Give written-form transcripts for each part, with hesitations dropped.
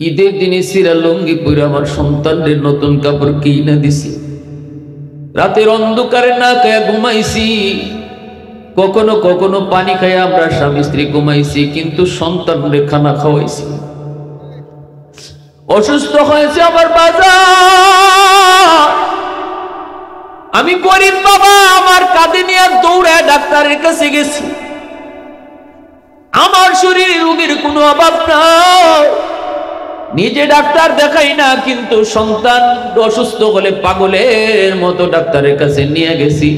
ঈদের দিনে সিরা লুঙ্গি পরে আমার সন্তানদের নতুন কাপড় কিনে দিছি। রাতের অন্ধকারে না খায়া ঘুমাইছি, কখনো কখনো পানি খাইয়া আমরা স্বামী স্ত্রী ঘুমাইছি, কিন্তু সন্তানদের খানা খাওয়াইছি। অসুস্থ হয়েছে আমার বাজার, আমি গরিব বাবা, আমার কাঁধে নিয়ে দৌড়ায় ডাক্তারের কাছে গেছি। আমার শরীরে রোগীর কোনো অভাব নাই, নিজে ডাক্তার দেখাই না, কিন্তু সন্তান অসুস্থ হলে পাগলের মতো ডাক্তারের কাছে নিয়ে গেছি।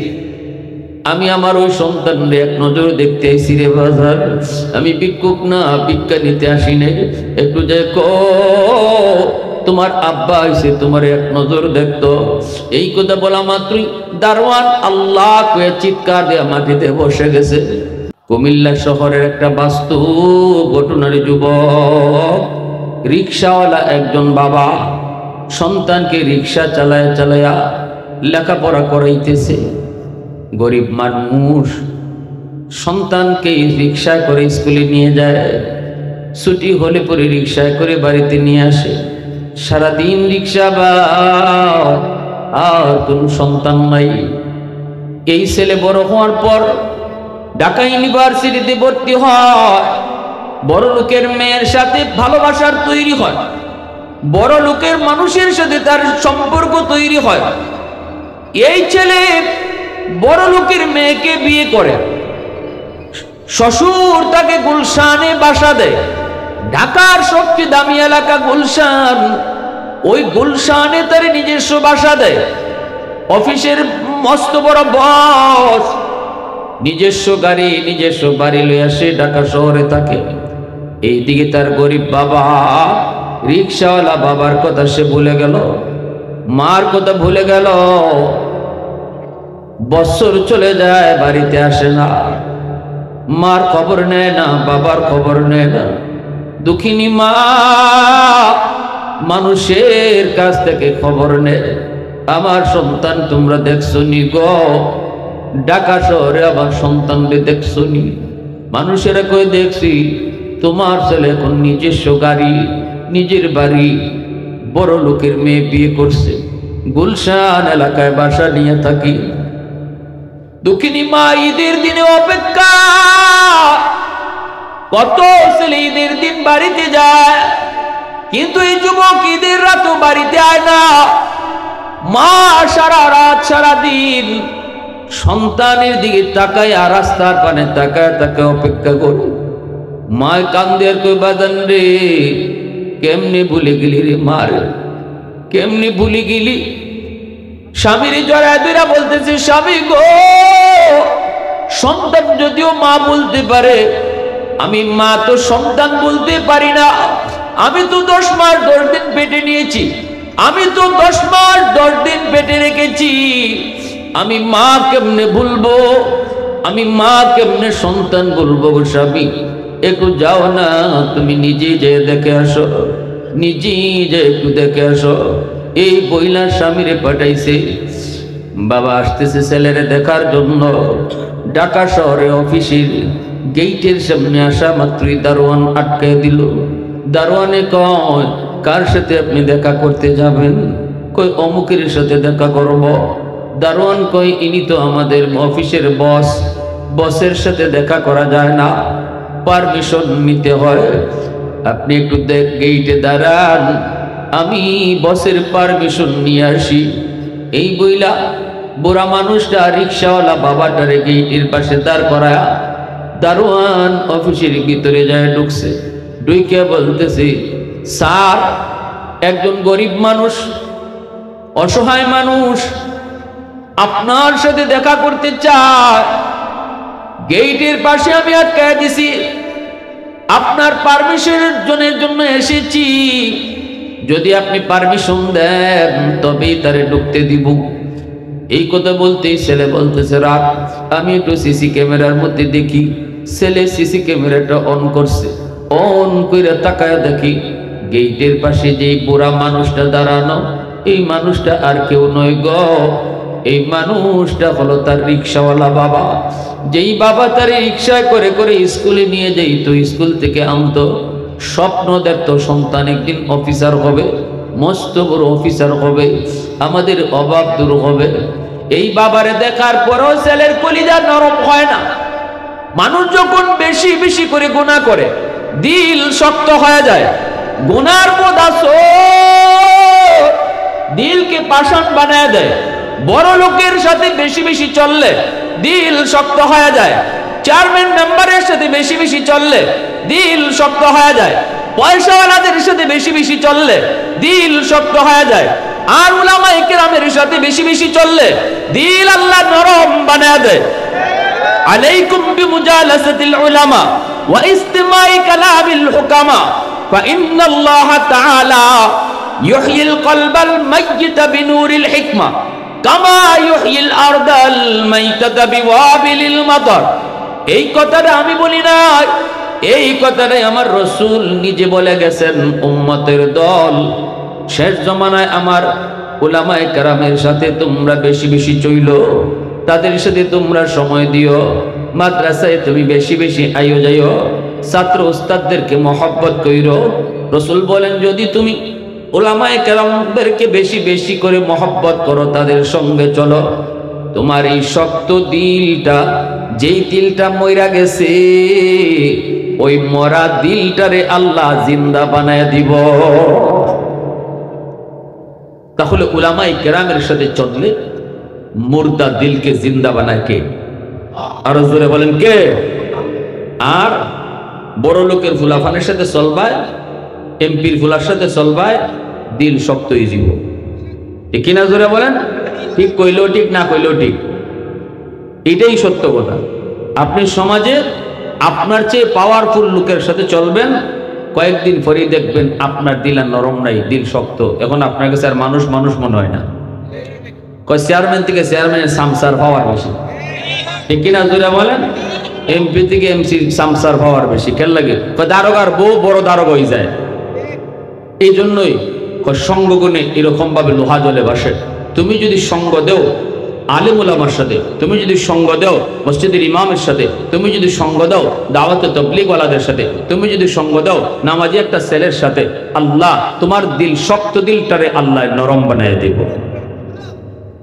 আমি আমার ওই সন্তানরে এক নজর দেখতে আইছি রে বাজার, আমি ভিক্ষুক না, ভিক্ষা নিতে আসি নাই। একটু দেখো তোমার আব্বা আইছে, তোমার এক নজর দেখতো। এই কথা বলা মাত্রই দারোয়ান আল্লাহ কয়ে চিৎকার দিয়ে মাটিতে বসে গেছে। কুমিল্লা শহরের একটা বাস্তব ঘটনার যুবক, রিক্সাওয়ালা একজন বাবা সন্তানকে রিক্সা চালায়া চালায়া লেখাপড়া করাইতেছে। গরিব মানুষ সন্তানকে রিক্সায় করে স্কুলে নিয়ে যায়, ছুটি হলে পরে রিক্সায় করে বাড়িতে নিয়ে আসে। সারাদিন রিক্সা আর কোন সন্তান নাই। এই ছেলে বড় হওয়ার পর ঢাকা ইউনিভার্সিটিতে ভর্তি হয়, বড় লোকের মেয়ের সাথে ভালোবাসার তৈরি হয়, বড় লোকের মানুষের সাথে তার সম্পর্ক তৈরি হয়। এই ছেলে বড় লোকের মেয়েকে বিয়ে করে, শ্বশুর তাকে গুলশানে বাসা দেয়। ঢাকার সবচেয়ে দামি এলাকা গুলশান, ওই গুলশানে তার নিজস্ব বাসা দেয়। অফিসের মস্ত বড় বস, নিজস্ব গাড়ি নিজস্ব বাড়ি লইয়া সে ঢাকা শহরে থাকে। এইদিকে তার গরিব বাবা, রিক্সাওয়ালা বাবার কথা সে ভুলে গেল, মার কথা ভুলে গেল। বছর চলে যায়, বাড়িতে আসে না, মার খবর নেয় না, বাবার খবর নেয় না। দুঃখিনী মা মানুষের কাছ থেকে খবর নেয়, আমার সন্তান তোমরা দেখছো নি গো, ঢাকা শহরে আমার সন্তানকে দেখছো নি? মানুষেরা কই দেখছি, তোমার ছেলে এখন নিজস্ব গাড়ি নিজের বাড়ি, বড় লোকের মেয়ে বিয়ে করছে, গুলশান এলাকায় বাসা নিয়ে থাকি। দুঃখিনী মা ঈদের দিনে অপেক্ষা, কত ছেলে ঈদের দিন বাড়িতে যায়, কিন্তু এই যুবক ঈদের রাতও বাড়িতে আয় না। মা সারা রাত সারা দিন সন্তানের দিকে তাকায় আর রাস্তার পানে তাকায় তাকায় অপেক্ষা করে। মায় কান্দে আর কই বাজান রে, কেমনে ভুলে গেলি রে মার, কেমনে ভুলে গেলি? স্বামীর জড়ায় দুরা বলতেছে, স্বামী গো, সন্তান যদিও মা বলতে পারে, আমি মা তো সন্তান বলতে পারি না। আমি তো 10 মাস 10 দিন পেটে নিয়েছি, আমি তো 10 মাস 10 দিন পেটে রেখেছি, আমি মা কেমনে ভুলবো, আমি মা কেমনে সন্তান বলবো? স্বামী একটু যাও না, তুমি নিজে যে দেখে আসো, নিজেই যে একটু দেখে আসো। এই বইলা স্বামীরে পাঠাইছে, বাবা আসতেছে ছেলেরে দেখার জন্য। ঢাকা শহরে অফিসের গেইটের সামনে আসা মাত্রই দারোয়ান আটকে দিল। দারোয়ানে কয়, কার সাথে আপনি দেখা করতে যাবেন? কই অমুকের সাথে দেখা করব। দারোয়ান কই, ইনি তো আমাদের অফিসের বস, বসের সাথে দেখা করা যায় না, পারমিশন নিতে হয়। আপনি একটু গেইটে দাঁড়ান, আমি বসের পারমিশন নিয়ে আসি। এই বইলা বুড়া মানুষটা রিক্সাওয়ালা বাবাটারে গেইটের পাশে দাঁড় করায়া দারোয়ান অফিসের ভিতরে যায় ঢুকছে। ঢুকে বলতেছে, স্যার, একজন গরিব মানুষ, অসহায় মানুষ আপনার সাথে দেখা করতে চায়, গেইটের পাশে আমি আটকায় দিছি, আপনার পারমিশনের জন্য এসেছি, যদি আপনি পারমিশন দেন তবেই তারে ঢুকতে দিব। এই কথা বলতেই ছেলে বলতেছে, রাখ, আমি একটু সিসি ক্যামেরার মধ্যে দেখি। ছেলে সিসি ক্যামেরাটা অন করছে, অন করে তাকায় দেখি গেইটের পাশে যেই বুড়া মানুষটা দাঁড়ানো, এই মানুষটা আর কেউ নয় গো, এই মানুষটা হলো তার রিক্সাওয়ালা বাবা। যেই বাবা তার রিক্সায় করে করে স্কুলে নিয়ে যাইতো, স্কুল থেকে আনতো, স্বপ্ন দেখতো সন্তান একদিন অফিসার হবে, মস্ত বড় অফিসার হবে, আমাদের অভাব দূর হবে। এই বাবারে দেখার পরও ছেলের কলিজা নরম হয় না। মানুষ যখন বেশি বেশি করে গুনাহ করে দিল শক্ত হয়ে যায়। গুনার বোঝা দিলকে পাষাণ বানায় দেয়। বড় লোকের সাথে বেশি বেশি চললে দিল শক্ত হয়ে যায়। চেয়ারম্যান মেম্বারের সাথে বেশি বেশি চললে দিল শক্ত হয়ে যায়। পয়সাওয়ালাদের সাথে বেশি বেশি চললে দিল শক্ত হয়ে যায়। আর উলামায়ে কেরামের সাথে বেশি বেশি চললে দিল আল্লাহ নরম বানায় দেয়। আলাইকুম বিমুজালাসাতিল উলামা ওয়া ইস্তিমাই কালামিল হুকামা ফাইন্নাল্লাহা তাআলা ইউহয়িল কলবাল মাইয়িতা বিনুরিল হিকমা কামা ইউহয়িল আরদাল মাইতাতা বিওয়াবিলিল মাতার। এই কথাটা আমি বলি না, এই কথাটাই আমার রাসূল নিজে বলে গেছেন। উম্মতের দল শেষ জমানায় আমার উলামায়ে কেরামের সাথে তোমরা বেশি বেশি চইলো, তাদের সাথে তোমরা সময় দিও, মাদ্রাসায় তুমি বেশি বেশি আইও যাইও, ছাত্র উস্তাদদেরকে মহব্বত কইরো। রাসূল বলেন যদি তুমি উলামায়ে কেরামদেরকে বেশি বেশি করে মহব্বত করো, তাদের সঙ্গে চলো, তোমার এই শক্ত দিলটা, যেই দিলটা মইরা গেছে, ওই মরা দিলটারে আল্লাহ জিন্দা বানায় দিব। তাহলে উলামায়ে কেরামের সাথে চললে মুর্দা দিলকে জিন্দা বানায় কে? আরো জোরে বলেন কে? আর বড় লোকের ফুলাফানের সাথে চলবায়, এমপির ফুলার সাথে চলবায়, দিল শক্ত হয়ে যাব। ঠিক কিনা জোরে বলেন? ঠিক কইলেও ঠিক, না কইলেও ঠিক, এটাই সত্য কথা। আপনি সমাজে আপনার চেয়ে পাওয়ারফুল লোকের সাথে চলবেন, কয়েকদিন পরেই দেখবেন আপনার দিল আর নরম নাই, দিল শক্ত। এখন আপনার কাছে আর মানুষ মানুষ মনে হয় না। চেয়ারম্যান থেকে চেয়ারম্যানের সামসার পাওয়ার বেশি, ঠিক কিনা জোরে বলেন? এমপি থেকে এমসি সামসার পাওয়ার বেশি। কেন লাগে? দারোগার বউ বড় দারোগা হয়ে যায়। এই জন্যই সঙ্গগুণে এরকম ভাবে লোহা জলে বাসে। তুমি যদি সঙ্গ দেও আলেম উলামার সাথে, তুমি যদি সঙ্গ দাও মসজিদের ইমামের সাথে, তুমি যদি সঙ্গ দাও দাওয়াতে তাবলীগওয়ালাদের সাথে, তুমি যদি সঙ্গ দাও নামাজি একটা ছেলের সাথে, আল্লাহ তোমার দিল, শক্ত দিলটারে আল্লাহ নরম বানায় দেব।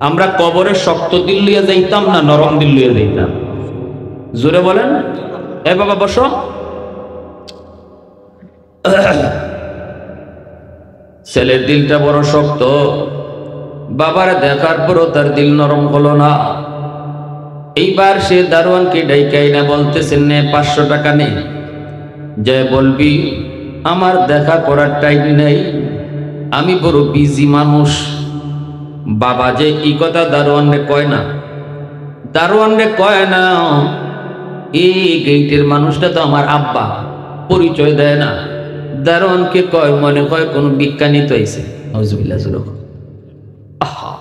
আমরা কবরে শক্ত দিল লইয়া যাইতাম না নরম দিল লইয়া যাইতাম? জোরে বলেন। এ বাবা বসো। ছেলের দিলটা বড় শক্ত, বাবার দেখার পরও তার দিল নরম হলো না। এইবার সে দারোয়ানকে ডাইকাই না বলতেছেন, নে 500 টাকা নে, যে বলবি আমার দেখা করার টাইম নেই, আমি বড় বিজি মানুষ। বাবা যে এই কথা দারোয়ানরে কয় না, দারোয়ানরে কয় না, এই গেটের মানুষটা তো আমার আব্বা, পরিচয় দেয় না। দারোয়ানকে কয়, মনে হয় কোন বিজ্ঞানী তো আইছে। নাউজুবিল্লাহ। আহা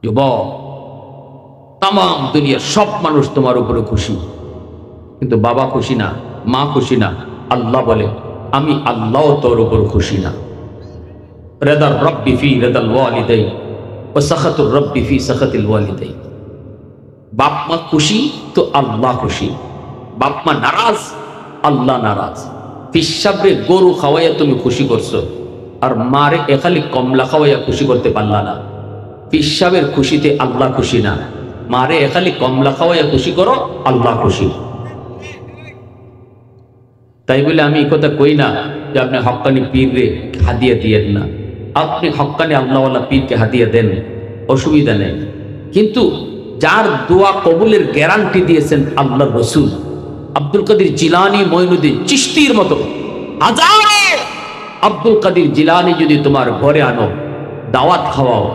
যুবক, তাম দুনিয়ার সব মানুষ তোমার উপরে খুশি, কিন্তু বাবা খুশি না, মা খুশি না। আল্লাহ বলে, আমি আল্লাহ তোর উপর খুশি না। রিদার রব্বি ফি রিদাল ওয়ালিদাইন ওয়া সাখাতুর রব্বি ফি সাখাতিল ওয়ালিদাইন। বাপ মা খুশি তো আল্লাহ খুশি, বাপ মা নারাজ, আল্লাহ নারাজ। পিসাবরে গরু খাওয়াইয়া তুমি খুশি করছো, আর মারে এখালি কমলা খাওয়াইয়া খুশি করতে পারলা না। পিসাবের খুশিতে আল্লাহ খুশি না, মারে এখালি কমলা খাওয়াইয়া খুশি করো, আল্লাহ খুশি। তাই বলে আমি এই কথা কই না যে আপনি হক্কানি পীররে হাদিয়া দিয়েন না। আপনি হক্কানি আল্লাহওয়ালা পীরকে হাদিয়া দেন, অসুবিধা নেই। কিন্তু যার দোয়া কবুলের গ্যারান্টি দিয়েছেন আল্লাহর রাসূল, আব্দুল কাদের জিলানী, মঈনুদ্দিন চিশতির মতো হাজারো আব্দুল কাদের জিলানী যদি তোমার ঘরে আনো, দাওয়াত খাওয়াও,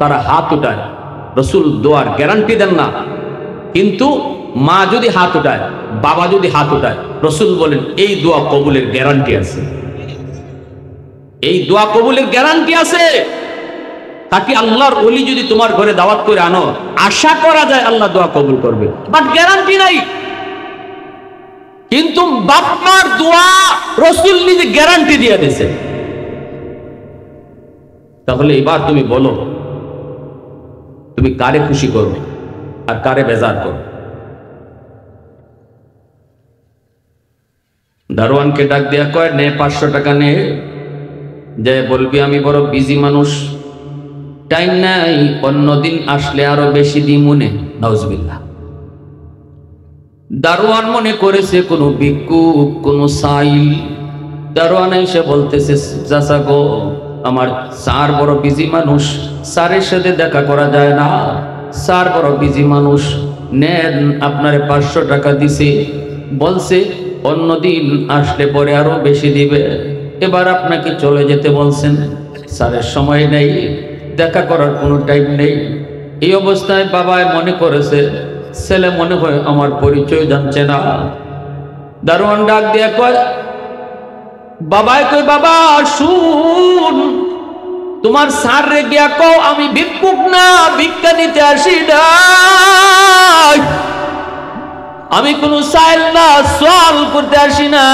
তারা হাত উঠায়, রাসূল দোয়ার গ্যারান্টি দেন না। কিন্তু মা যদি হাত উঠায়, বাবা যদি হাত উঠায়, রাসূল বলেন এই দোয়া কবুলের গ্যারান্টি আছে, এই দোয়া কবুলের গ্যারান্টি আছে। তাকে আল্লাহর ওলি যদি তোমার ঘরে দাওয়াত করে আনো, আশা করা যায় আল্লাহ দোয়া কবুল করবে, বাট গ্যারান্টি নাই। কিন্তু বাপমার দোয়া রাসূল নিজে গ্যারান্টি দিয়ে দিয়েছে। তাহলে এবার তুমি বলো, তুমি কারে খুশি করবে আর কারে বেজার করবে? দারোয়ানকে ডাক দেয়া কয়, নে 500 টাকা নে, যে বলবি আমি বড় বিজি মানুষ, টাইম নাই, অন্যদিন আসলে আরো বেশি দিই মনে। নাউজুবিল্লাহ। দারোয়ান মনে করেছে কোনো ভিক্ষুক, কোনো সাইল। দারোয়ান এসে বলতেছে, চাচা গো, আমার স্যার বড় বিজি মানুষ, স্যারের সাথে দেখা করা যায় না, স্যার বড় বিজি মানুষ, নেন আপনারে 500 টাকা দিছে, বলছে অন্যদিন আসলে পরে আরো বেশি দিবে, এবার আপনাকে চলে যেতে বলছেন, স্যারের সময় নেই, দেখা করার কোনো টাইম নেই। এই অবস্থায় বাবায় মনে করেছে ছেলে মনে হয় আমার পরিচয় জানছে না। দারোয়ান ডাক দিয়ে কয়, বাবায় কই, বাবা শুন, তোমার স্যার রে গিয়া কও আমি ভিক্ষুক না, ভিক্ষা নিতে আসি না, আমি কোন সাইল না, সওয়াল করতে আসি না,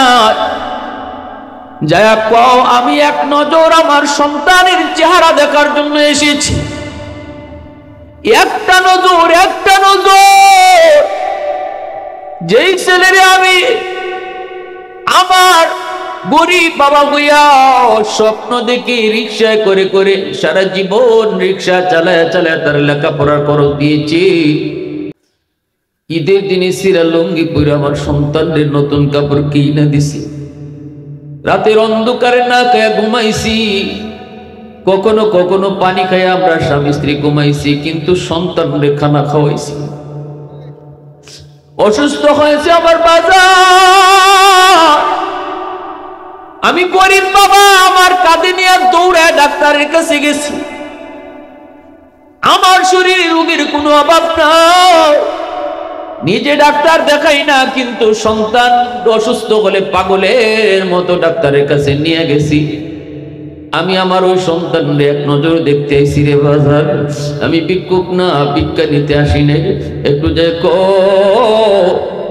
যায়া কও আমি এক নজর আমার সন্তানের চেহারা দেখার জন্য এসেছি, একটা নজর, একটা নজর, যেই ছেলেরে আমি আমার গরিব বাবা হইয়া স্বপ্ন দেখি রিক্সায় করে করে সারা জীবন রিক্সা চালায় চালায় তার লেখাপড়ার খরচ দিয়েছি, ঈদের দিনে সিরা লুঙ্গি পরে আমার সন্তানদের নতুন কাপড় কিনে দিছি, রাতের অন্ধকারে না খায়া ঘুমাইছি, কখনো কখনো পানি খাইয়া আমরা স্বামী স্ত্রী ঘুমাইছি, কিন্তু সন্তানদের খানা খাওয়াইছি। অসুস্থ হয়েছে আমার বাজার, আমি গরিব বাবা, আমার কাঁধে নিয়ে দৌড়ায় ডাক্তারের কাছে গেছি, আমার শরীরে রোগের কোনো অভাব নাই, নিজে ডাক্তার দেখাই না, কিন্তু সন্তান অসুস্থ হলে পাগলের মতো ডাক্তারের কাছে নিয়ে গেছি। আমি আমার ওই সন্তানরে এক নজর দেখতে আইছি রে বাজার, আমি ভিক্ষুক না, ভিক্ষা নিতে আসি নাই, একটু যে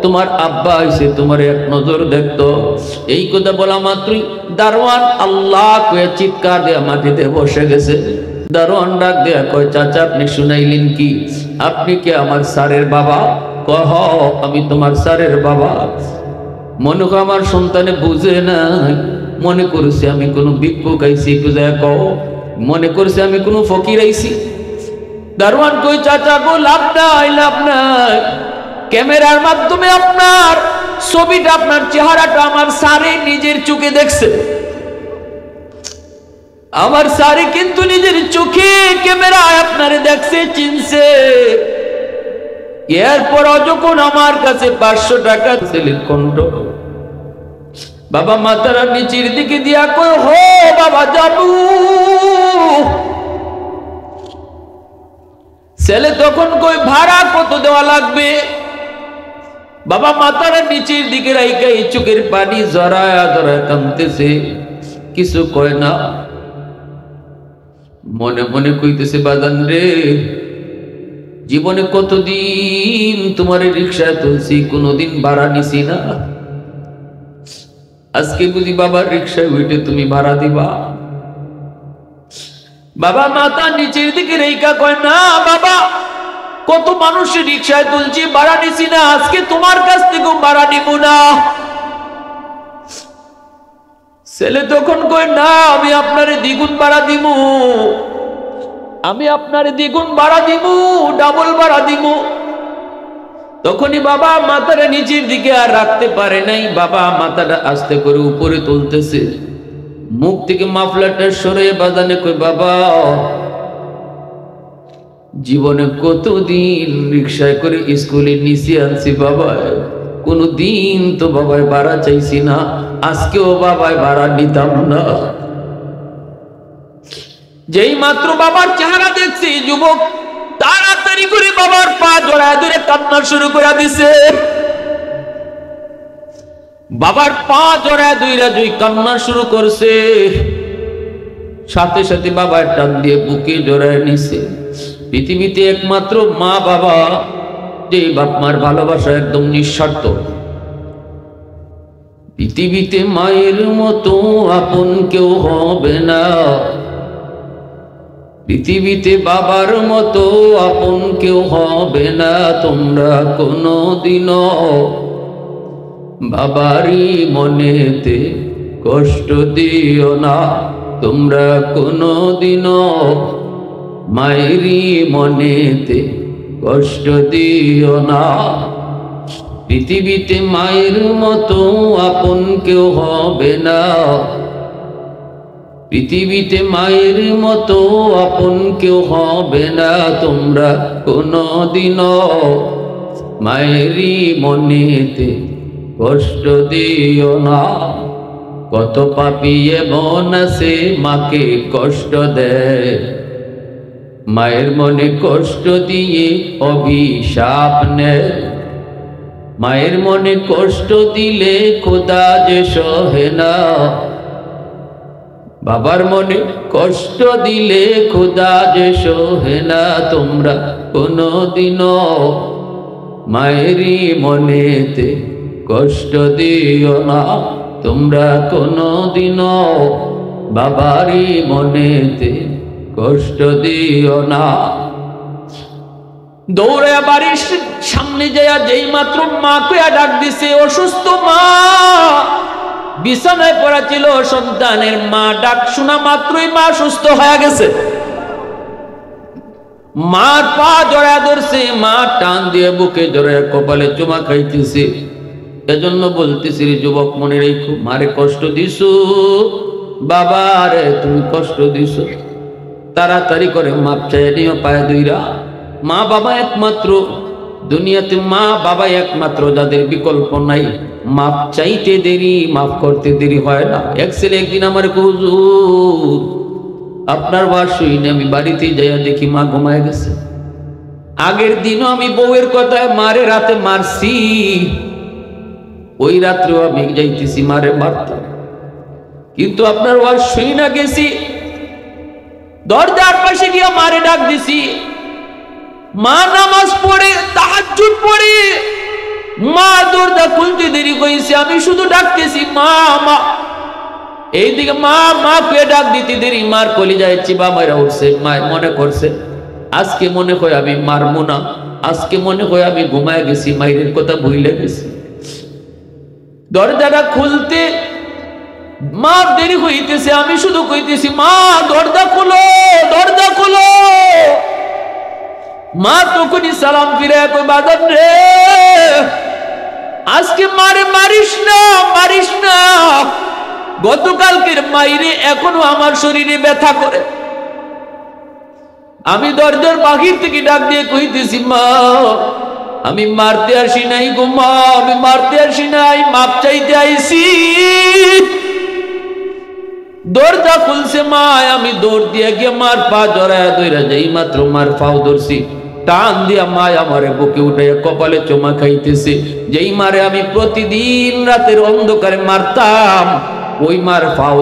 তোমার আব্বা আইছে তোমার এক নজর দেখতো। এই কথা বলা মাত্রই দারোয়ান আল্লাহ কয়ে চিৎকার দেয়া মাটিতে বসে গেছে। দারোয়ান ডাক দেয়া কয়, চাচা আপনি শুনাইলেন কি? আপনি কি আমার স্যারের বাবা? কহ আমি তোমার স্যারের বাবা। মনে কর আমার সন্তানে বুঝে না, মনে করছে আমি কোনো ভিক্ষুক আইছি, কও মনে করছে আমি কোনো ফকির আইছি। দারোয়ান কই, চাচা গো লাভ নাই, লাভ নাই, ক্যামেরার মাধ্যমে আপনার ছবিটা, আপনার চেহারাটা আমার স্যারে নিজের চোখে দেখছে, আমার স্যারে কিন্তু নিজের চোখে ক্যামেরায় আপনারে দেখছে, চিনছে। এরপর যখন আমার কাছে 500 টাকা ছেলের কণ্ঠ, বাবা মাথার নিচের দিকে দিয়া কয়, হো বাবা যাবু। ছেলে তখন কই, ভাড়া কত দেওয়া লাগবে? বাবা মাথার নিচের দিকে রাইকা এই চোখের পানি জড়ায়া জড়ায় কাঁদতেছে, কিছু কয় না, মনে মনে কইতেছে, বাজান রে, জীবনে কতদিন তোমার রিক্সায় তুলছি, কোনোদিন ভাড়া নিছি না, আজকে বুঝি বাবার রিক্সায় উঠে তুমি ভাড়া দিবা? বাবা মাথা নিচের দিকে রেখা কয়, না বাবা, কত মানুষের রিক্সায় তুলছি, ভাড়া নিছি না, আজকে তোমার কাছ থেকে ভাড়া নিব না। ছেলে তখন কয়, না আমি আপনারে দ্বিগুণ ভাড়া দিব, আমি আপনারে দ্বিগুণ ভাড়া দিব, ডাবল ভাড়া দিব। তখনই বাবা মাথাটা নিচের দিকে আর রাখতে পারে নাই, বাবা মাথাটা আস্তে করে উপরে তুলতেছে, মুখ থেকে মাফলারটা সরে বাজানে কই, বাবা জীবনে কতদিন রিক্সায় করে স্কুলে নিচে আনছি বাবা, কোনদিন তো বাবায় ভাড়া চাইছি না, আজকেও বাবায় ভাড়া নিতাম না। যেই মাত্র বাবার চেহারা দেখছি, যুবক তাড়াতাড়ি করে বাবার পা জড়ায় ধরে কান্না শুরু করে দিছে। বাবার পা জড়ায় ধরে দুই কান্না শুরু করছে, সাথে সাথে বাবার টান দিয়ে বুকে জড়ায় নিছে। পৃথিবীতে একমাত্র মা বাবা, যে বাপ মার ভালোবাসা একদম নিঃস্বার্থ। পৃথিবীতে মায়ের মতো আপন কেউ হবে না, পৃথিবীতে বাবার মতো আপন কেউ হবে না। তোমরা কোনোদিনও বাবারি মনেতে কষ্ট দিও না তোমরা কোনদিনও, মায়েরই মনেতে কষ্ট দিও না। পৃথিবীতে মায়ের মতো আপন কেউ হবে না, পৃথিবীতে মায়ের মতো আপন কেউ হবে না। তোমরা কোনদিনও মায়েরই মনেতে কষ্ট দিও না। কত পাপী এমন আছে মাকে কষ্ট দেয়, মায়ের মনে কষ্ট দিয়ে অভিশাপ নেয়। মায়ের মনে কষ্ট দিলে খোদা যে সহে না, বাবার মনে কষ্ট দিলে খোদা যে সহে না। তোমরা কোনদিনও মায়েরই মনেতে কষ্ট দিও না, তোমরা কোনদিনও বাবারই মনেতে কষ্ট দিও না। দৌড়ে বাড়ির সামনে যায় যেই মাত্র মাকে ডাক দিছে, অসুস্থ মা বিছানায় পড়া ছিল, সন্তানের মা ডাক শোনা মাত্রই মা সুস্থ হয়ে গেছে। মার পা জড়ায় ধরছে, মা টান দিয়ে বুকে জড়ায় কপালে চুমা খাইতেছে। এজন্য বলতেছি রে যুবক, মনে রেখো, মারে কষ্ট দিছো, বাবা রে তুমি কষ্ট দিছো, তাড়াতাড়ি করে মাপ চাই নিও পায়ে দুইরা। মা বাবা একমাত্র দুনিয়াতে, মা বাবা একমাত্র যাদের বিকল্প নাই। মাপ চাইতে দেরি, মাফ করতে দেরি হয় না। এক ছেলে একদিন আমার হুজুর আপনার ওয়াজ শুনে আমি বাড়িতে যাইয়া দেখি মা ঘুমায় গেছে। আগের দিনও আমি বউয়ের কথায় মারে রাতে মারছি, ওই রাত্রেও আমি যাইতেছি মারে মারতাম, কিন্তু আপনার ওয়াজ শুনে গেছি। দরজার পাশে গিয়ে মারে ডাক দিছি, মা নামাজ পড়ে তাহাজ্জুদ পড়ে, মা দরজা খুলতে দেরি কইছে, আমি শুধু ডাকতেছি মা মা। এইদিকে মা মা কে ডাক দিতে দেরি, মার কলিজায় চিবা মারা উঠছে। মা মনে করছে আজকে মনে হয় আমি মারবো না, আজকে মনে হয় আমি ঘুমায় গেছি, মায়ের কথা ভুলে গেছি। দরজাটা খুলতে মা দেরি হইতেছে, আমি শুধু কইতেছি মা দরজা খোলো, দরজা খোলো। মা তখনই সালাম ফিরে কই, বাজান রে আজকে মারে মারিস না, মারিস না, গতকালকের মাইরে এখনো আমার শরীরে ব্যথা করে। আমি দরজার বাহির থেকে ডাক দিয়ে কইতেছি মা আমি মারতে আসি নাই গো মা, আমি মারতে আসি নাই, মাপ চাইতে আইছি। দরজা খুলছে মা, আমি দৌড় দিয়ে গিয়ে মার পা জড়ায় ধইরা যাই মাত্র মার পাও ধরছি, টান দিয়া মা আমারে বুকে উঠাইয়া কপালে চুমা খাইতেছে। যেই মারে আমি প্রতিদিন রাতের অন্ধকারে মারতাম, ওই মার পাও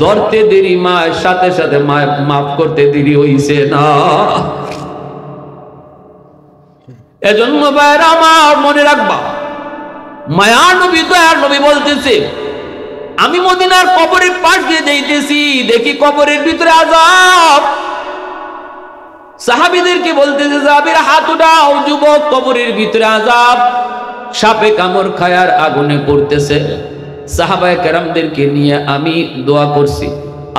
ধরতে দেরি, মায়ের সাথে সাথে মা মাফ করতে দেরি হইছে না। এজন্য ভাইরা আমার মনে রাখবা, মায়ার নবী দয়ার নবী বলতেছে, আমি মদিনার কবরের পাশ দিয়ে যাইতেছি, দেখি কবরের ভিতরে আযাব। সাহাবীদেরকে বলতেছে সাহাবীরা হাত উঠাও, যুবক কবরের ভিতরে আযাব, সাপে কামড় খায়ার আগুনে পড়তেছে। সাহাবায়ে কেরামদেরকে নিয়ে আমি দোয়া করছি,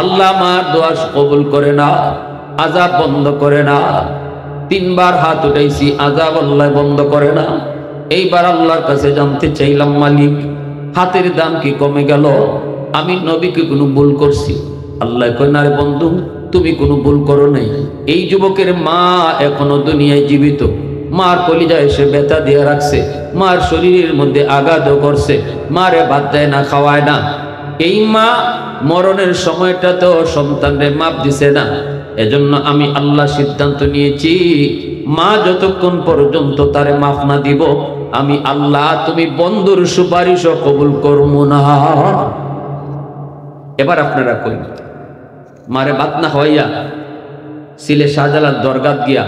আল্লাহ আমার দোয়া কবুল করে না, আযাব বন্ধ করে না। 3 বার হাত উঠাইছি, আযাব আল্লাহ বন্ধ করে না। এইবার আল্লাহর কাছে জানতে চাইলাম, মালিক হাতের দাম কি কমে গেল? আমি নবীকে কোনো ভুল করছি? আল্লাহ কয় না রে বন্ধু, তুমি কোনো ভুল করো নাই। এই যুবকের মা এখনো দুনিয়ায় জীবিত, মার কলিজায় এসে ব্যথা দিয়ে রাখছে, মার শরীরের মধ্যে আঘাতও করছে, মারে ভাত দেয় না, খাওয়ায় না। এই মা মরণের সময়টা তো সন্তানের মাপ দিছে না। এজন্য আমি আল্লাহ সিদ্ধান্ত নিয়েছি, মা যতক্ষণ পর্যন্ত তারে মাফ না দিব, আমি আল্লাহ তুমি বন্ধুর সুপারিশও কবুল করবো না। এবার আপনারা কই, মারে ভাত না হইয়া সিলে শাহজালাল দরগাত গিয়া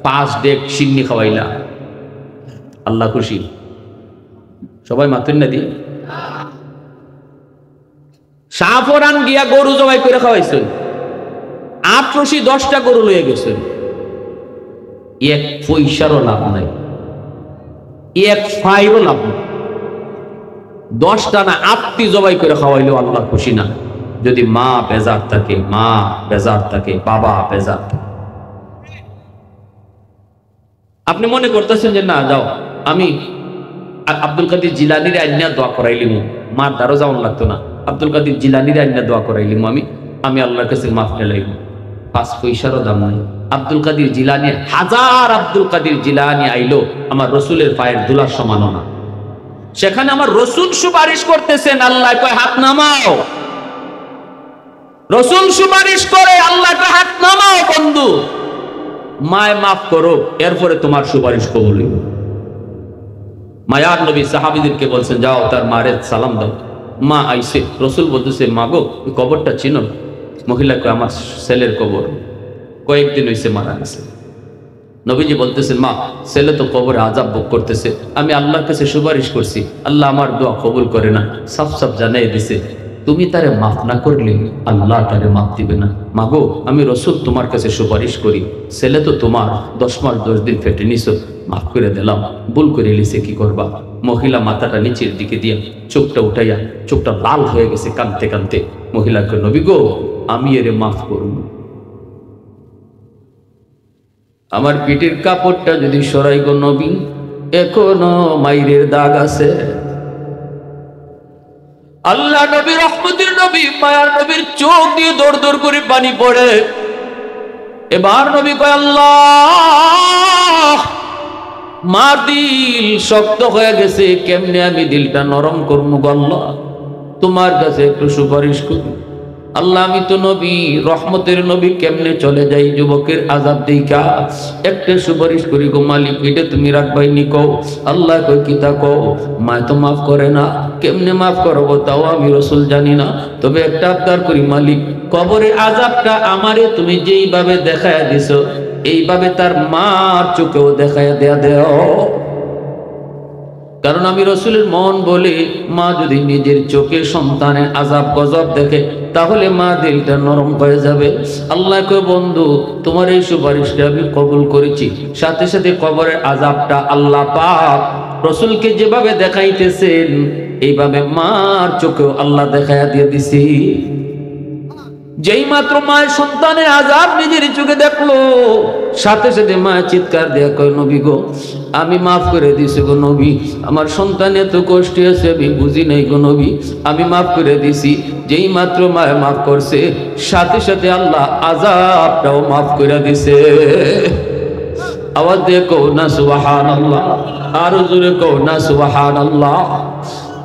5 ডেক সিন্নি খাওয়াইলা, আল্লাহ খুশি? সবাই মাতুন না দিয়ে সাফরান গিয়া গরু জবাই করে খাওয়াইছেন, 810টা গরু লইয়া গেছেন, 1 পয়সারও লাভ নাই, 1 ফাইরও লাভ নাই। 10টা না 8টি জবাই করে খাওয়াইলেও আল্লাহ খুশি না, যদি মা বেজার থাকে, মা বেজার থাকে, বাবা বেজার থাকে। আপনি মনে করতেছেন যে না যাও আমি আব্দুল কাদের জিলানির আইনা দোয়া করাইলিম, মার দ্বারও যাওয়ান লাগতো না, আব্দুল কাদের জিলানির আইনা দোয়া করাইলিম, আমি আল্লাহর কাছে মাফ চাইলাম, 5 পয়সারও দাম নাই। আব্দুল কাদের জিলানি, হাজার আব্দুল কাদের জিলানি আইলো আমার রসুলের পায়ের ধুলার সমানও না। সেখানে আমার রসুল সুপারিশ করতেছেন, আল্লাহ কয় হাত নামাও। রসুল সুপারিশ করে, আল্লাহ কয় হাত নামাও বন্ধু, মায় মাফ করো, এরপরে তোমার সুপারিশ কবুল হইব। মায়ার নবী সাহাবীদেরকে বলছেন যাও তার মারে সালাম দাও। মা আইসে, রসুল বলতেছে মা গো কবরটা চিনো? মহিলা কয় আমার ছেলের কবর, কয়েকদিন হইছে মারা গেছে। নবীজি বলতেছেন মা ছেলে তো কবরে আযাব ভোগ করতেছে, আমি আল্লাহর কাছে সুপারিশ করছি, আল্লাহ আমার দোয়া কবুল করে না, সাফ সাফ জানাই দিছে তুমি তারে মাফ না করলে আল্লাহ তারে মাফ দিবে না। মাগো আমি রসুল তোমার কাছে সুপারিশ করি, ছেলে তো তোমার 10 মাস 10 দিন ফেটে নিছো, মাফ করে দিলাম, ভুল করে লিছে কি করবা? মহিলা মাথাটা নিচের দিকে দিয়া চোখটা উঠাইয়া, চোখটা লাল হয়ে গেছে কাঁদতে কাঁদতে, মহিলাকে নবী গো আমি এরে মাফ করব, আমার পিঠের কাপড়টা যদি সরাই গো নবী এখনো মাইরের দাগ আছে। আল্লাহ নবী রহমতের নবী মায়ার নবীর চোখ দিয়ে দৌড় দৌড় করে পানি পড়ে। এবার নবী কয় আল্লাহ মার দিল শক্ত হয়ে গেছে, কেমনে আমি দিলটা নরম করবো গো আল্লাহ, তোমার কাছে একটু সুপারিশ করি। আল্লাহ আমি তো নবী রহমতের নবী, কেমনে চলে যাই যুবকের আযাব দেইখা, একটা সুপারিশ করি গো মালিক, এটা তুমি রাখবাই নি কও। আল্লাহ কই কিতা কও? মা তো মাফ করে না, কেমনে মাফ করবো তাও আমি রসুল জানি না, তবে একটা আবদার করি মালিক, কবরে আযাবটা আমারে তুমি যেইভাবে দেখায়া দিছো এইভাবে তার মার চোখেও দেখায়া দেয়া দেও। কারণ আমি রসুলের মন বলে মা যদি নিজের চোখে সন্তানের আযাব গজব দেখে তাহলে মা দিলটা নরম হয়ে যাবে। আল্লাহ কয় বন্ধু তোমার এই সুপারিশটা আমি কবুল করেছি। সাথে সাথে কবরের আযাবটা আল্লাহ পাক রসুলকে যেভাবে দেখাইতেছেন এইভাবে মার চোখেও আল্লাহ দেখাইয়া দিয়ে দিছি। যেই মাত্র মায়ের সন্তানের আযাব নিজের চোখে দেখলো সাথে সাথে মা চিৎকার দেয়া কয় নবী গো আমি মাফ করে দিছি গো নবী, আমার সন্তান এত কষ্টে আছে আমি বুঝি নাই গো নবী, আমি মাফ করে দিছি। যেই মাত্র মায়ে মাফ করছে সাথে সাথে আল্লাহ আযাবটাও মাফ করে দিছে। আওয়াজ দিয়ে কও না সুবহানাল্লাহ, আরো জোরে কও না সুবহানাল্লাহ।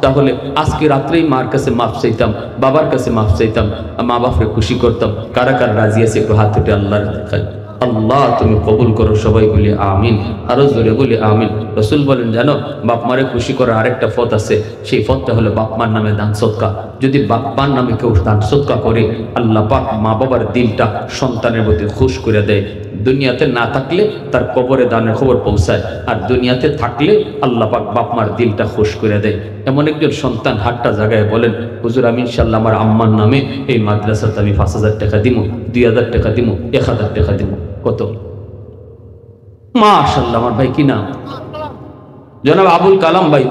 তাহলে আজকে রাত্রেই মার কাছে মাফ চাইতাম, বাবার কাছে মাফ চাইতাম, মা বাপরে খুশি করতাম। কারা কারা রাজি আছে একটু হাত উঠে আল্লাহর দেখাই। আল্লাহ তুমি কবুল করো, সবাই বলি আমিন, আরো জোরে বলি আমিন। রসুল বলেন জানো বাপ মারে খুশি করার আরেকটা পথ আছে, সেই পথটা হলো বাপ মার নামে দান সদকা। যদি বাপ মার নামে কেউ দান সদকা করে আল্লাহ পাক মা বাবার দিলটা সন্তানের প্রতি খুশ করে দেয়। দুনিয়াতে না থাকলে তার কবরে দানের খবর পৌঁছায়, আর দুনিয়াতে থাকলে আল্লাহ পাক বাপ মার দিলটা খুশ করে দেয়। এমন একজন সন্তান হাটটা জায়গায় বলেন হুজুর আমি ইনশাল্লাহ আমার আম্মার নামে এই মাদ্রাসাতে আমি 5,000 টাকা দিব, 2,000 টাকা দিব, 1,000 টাকা দিব। কত? মাশাআল্লাহ। আমার ভাই কি নাম? জনাব আবুল কালাম ভাই।